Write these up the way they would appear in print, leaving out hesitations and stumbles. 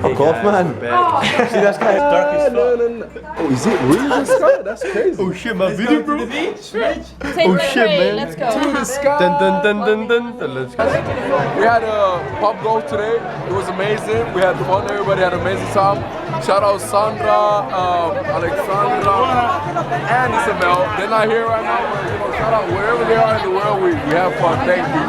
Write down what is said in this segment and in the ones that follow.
Fuck off, man. See that sky? Dark as fuck. Oh, is it really the sky? That's crazy. Oh shit, my video, bro. Take oh shit, man. Let's go. To the sky. Let's go. We had a pubgolf today. It was amazing. We had fun. Everybody had an amazing time. Shout out Sandra, Alexandra, and Isabel. They're not here right now, but you know, shout out wherever they are in the world. We have fun. Thank you.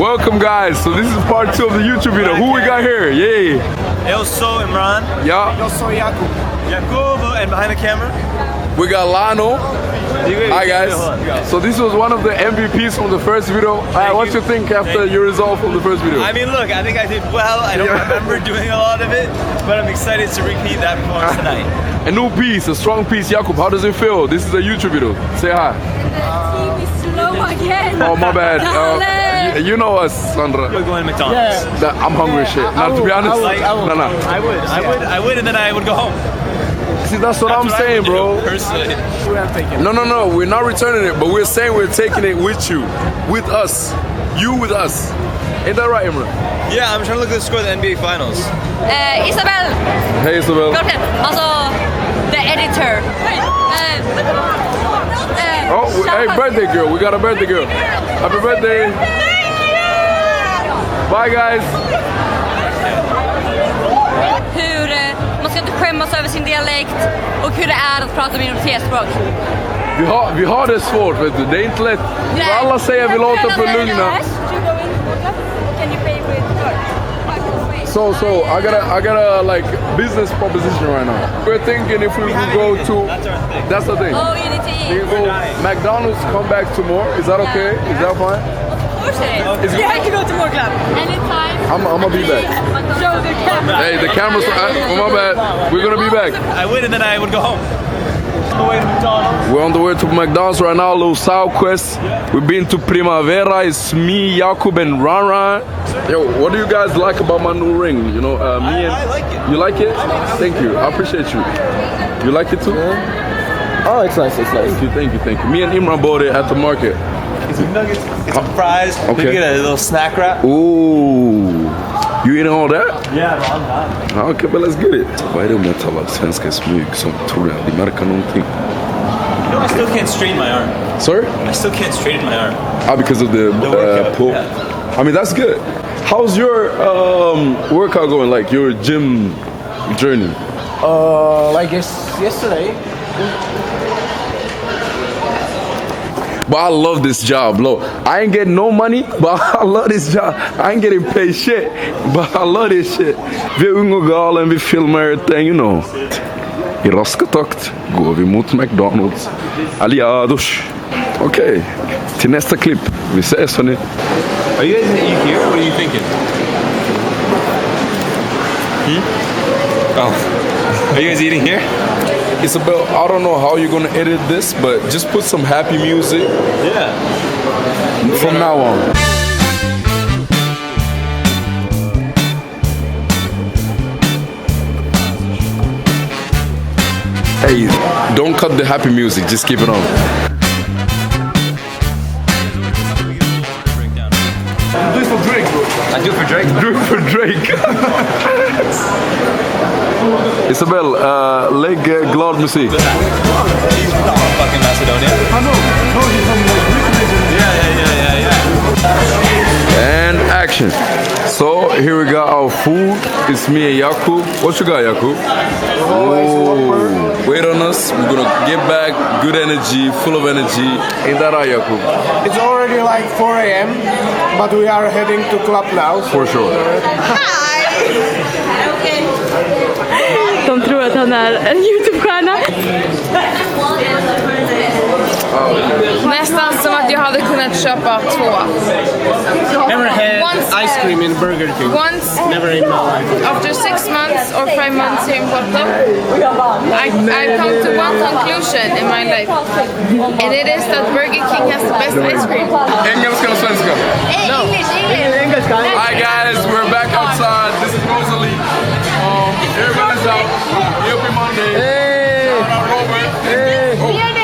Welcome, guys. So this is part 2 of the YouTube video. Who we got here? Yay. Eu sou Imran. Yeah. Eu sou Jakub. Jakub, and behind the camera, we got Lano. Hi guys. So this was one of the MVPs from the first video. What you think after your result from the first video? I mean, look, I think I did well. I don't remember doing a lot of it, but I'm excited to repeat that performance tonight. A new piece, a strong piece. Jakub, how does it feel? This is a YouTube video. Say hi. Slow again. Oh, my bad. You know us, Sandra. We're going to McDonald's. I'm hungry shit. Now, to be honest, I would, and then I would go home. See, that's what I'm saying, bro. Personally. No, we're not returning it, but we're saying we're taking it with you, with us, you with us. Ain't that right, Imran? Yeah, I'm trying to look at the score of the NBA Finals. Isabel. Hey, Isabel. Also, the editor. Hey, birthday girl. We got a birthday girl. Happy birthday. Bye, guys. Man ska inte skämmas över sin dialekt och hur det är att prata minoritetsspråk. Vi har det svårt, vet du. Det är inte lätt. Alla säger vi låter för lugna. So I got a like business proposition right now. We're thinking if we could go to. That's the thing. Oh, you need to eat. We can go McDonald's. Come back to more. Is that okay? Is that fine? Of course it is. You have to go to more club. Anytime. I'm gonna be back. Show the camera. Hey, the camera's. Oh my bad. We're gonna be back. I would, and then I would go home. On the way to McDonald's. We're on the way to McDonald's right now. A little South Quest. We've been to Primavera. It's me, Jakub, and Ran. Yo, what do you guys like about my new ring? You know, me and I like it. You like it? Thank you. I appreciate you. You like it too? Oh, it's nice. It's nice. Thank you. Me and Imran bought it at the market. Get some nuggets, get some fries. Okay. Maybe get a little snack wrap. Ooh. You eating all that? Yeah, I'm not. Okay, but let's get it. Vad är det med att tala svenska smyg som tror jag det märker någonting? You know, I still can't straighten my arm. Sorry? I still can't straighten my arm. Because of the workout, pull. yeah. I mean, that's good. How's your workout going? Like your gym journey? Like yesterday. But I love this job, look. I ain't getting no money, but I love this job. I ain't getting paid shit, but I love this shit. Vi är unga och galen, vi filmar everything, you know. I raska takt går vi mot McDonald's. Aliados. Okej, till nästa klipp. Vi ses, hörni. Are you here? What are you thinking? Oh. Are you guys eating here? Isabel, I don't know how you're gonna edit this, but just put some happy music. Yeah. From now on. Hey, don't cut the happy music, just keep it on. Do it for Drake, bro. I do it for Drake. Do it for Drake. Isabel, lägg glad musik. He's from fucking Macedonia. I know. No, he's from like Yeah. And action. So here we got our food. It's me and Jakub. What you got, Jakub? Oh, wait on us. We're gonna get back. Good energy, full of energy. Ain't that right, Jakub? It's already like 4 a.m. but we are heading to club now. For sure. De tror att han är en YouTube-stjärna. Nästan som att jag hade kunnat köpa 2. Never had ice cream in Burger King. Once, Never in my life. after 6 months or 5 months here in Porto, I come to one conclusion in my life. And it is that Burger King has the best ice cream. Engelska eller svenska? English. Hi guys, we're back outside. This is Rosalie. Everybody's out. Happy Monday. Hey! Shout out Robert. Hey! Piccola.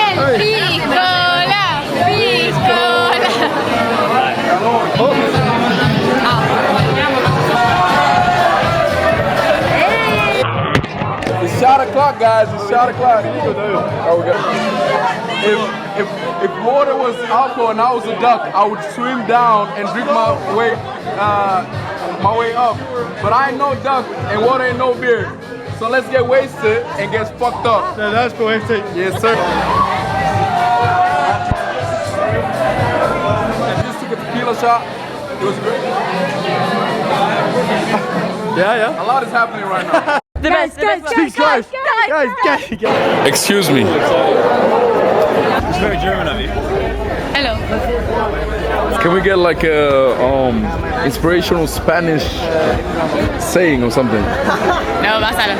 o'clock, guys. It's shot o'clock. Oh, we got. If water was alcohol and I was a duck, I would swim down and drink my way up. But I ain't no duck and water ain't no beer. So let's get wasted and get fucked up. No, that's poetic. Yes, sir. I just took a tequila shot. It was great. Yeah. A lot is happening right now. Guys. Excuse me. It's very German of you. Hello. Can we get like a inspirational Spanish saying or something? No, pásalo.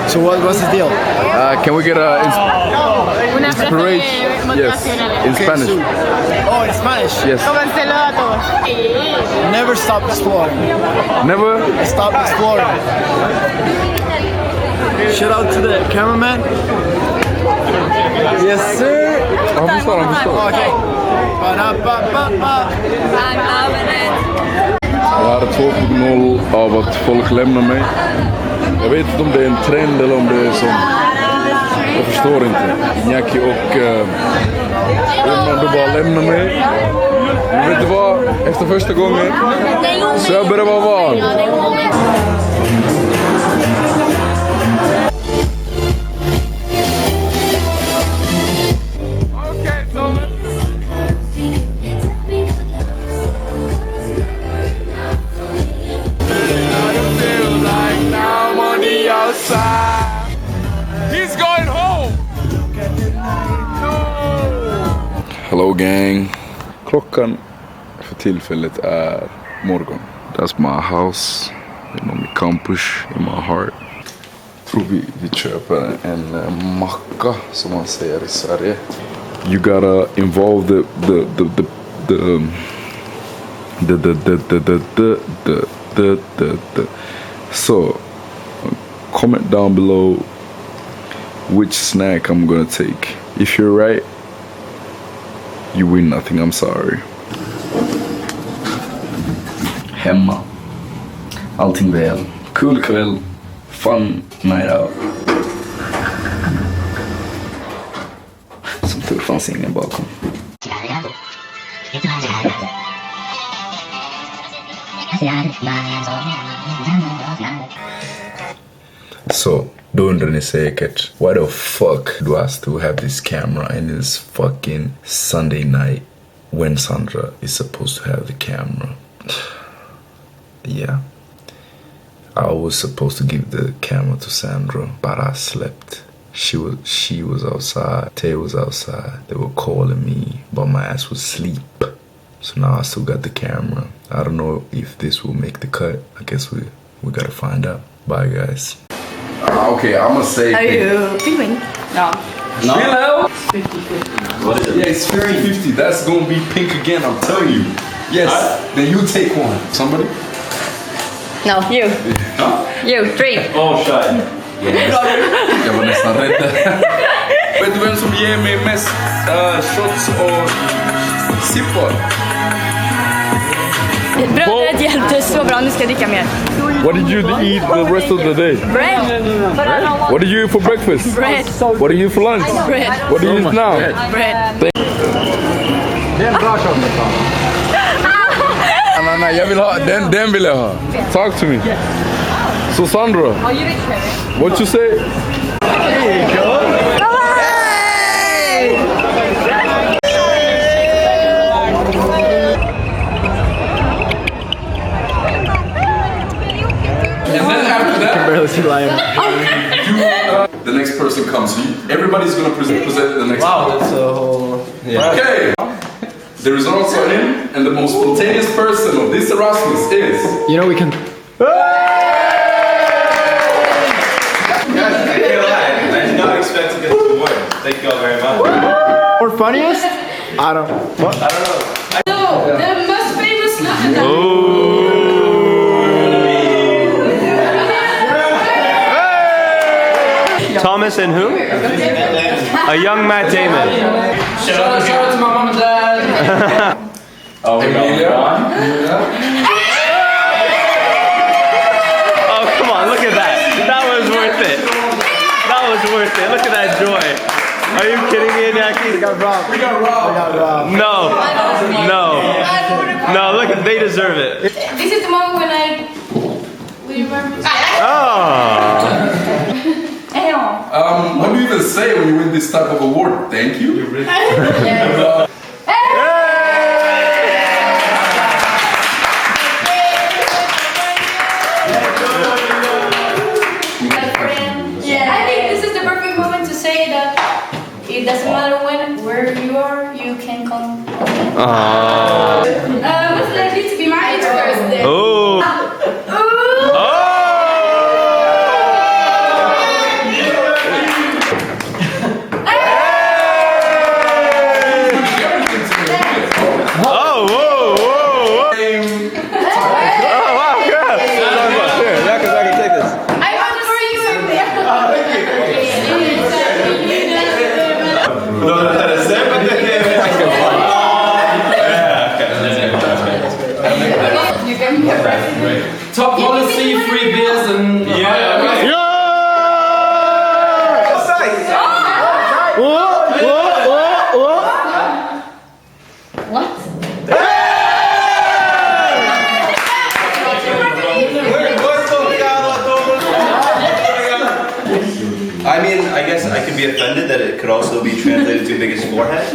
So what's the deal? Can we get a inspiration? Yes, in Spanish. Oh, in Spanish. Yes. Never stop exploring. Never. Stop exploring. Shout out to the cameraman. Yes, sir. I'm sorry. Okay. Ba-da-ba-ba-ba. I'm loving it. Jag hade 2.0 av att folk lämnar mig. Jag vet inte om det är en trend eller om det är som... Jag förstår inte. Njaki och... Om du bara lämnar mig. Men vet du vad? Efter första gången så jag börjar vara van. He's going home. No. Hello gang. Klockan för tillfället är morgon. That's my house. You know, my campus in my heart. Tror vi köper en macka som man säger i Sverige. You gotta involve the. So comment down below which snack I'm gonna take. If you're right, you win nothing. I'm sorry. Hemma. Allting väl. Kul kväll. Fun night out. Som tur fanns ingen bakom. Så, då undrar ni säkert, why the fuck do I still have this camera in this fucking Sunday night when Sandra is supposed to have the camera? Yeah. I was supposed to give the camera to Sandra, but I slept. She was outside, Tay was outside. They were calling me, but my ass was asleep. So now I still got the camera. I don't know if this will make the cut. I guess we gotta find out. Bye guys. Okay, I'm gonna say. Are you filming? No. No? 50-50. What is it? Yeah, it's 50-50. That's gonna be pink again, I'm telling you. Yes, then you take one. Somebody? No, you. Huh? You, drink. Oh, shy. Jag var nästan rädd där. Vet du vem som ger mig mest shots och sippar? Brödet hjälpte så bra, nu ska jag dricka mer. What did you eat the rest of the day? Bread. What did you eat for breakfast? Bread. What did you eat for lunch? Bread. What do you eat now? Bread. Det är en bra shot med fan. Nej, jag vill ha, den vill jag ha. Talk to me. So Sandra, what you say? There you go. And then after that, I can barely see Lion. the next person comes. Everybody's gonna present the next. Wow, that's a whole. Yeah. Okay. The results are in, and the most spontaneous person of this Erasmus is. You know we can. I did not expect to get the award. Thank you all very much. Or funniest? I don't. What? I don't know. So, the most famous Thomas and who? A young Matt Damon. Shout out to my mom and dad. Oh, oh, come on, look at that. That was worth it. look at that joy. Are you kidding me, Iñaki? We got robbed. No. No, look, they deserve it. This is the moment when we remember. Oh. What do you even say when you win this type of award? Thank you. I think this is the perfect moment to say that it doesn't matter where you are, you can come. Most likely to be married first then. Oh. Top policy, free beers, and I mean, I guess I can be offended that it could also be translated to biggest forehead.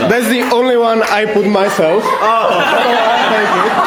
That's the only one I put myself. Oh, thank you.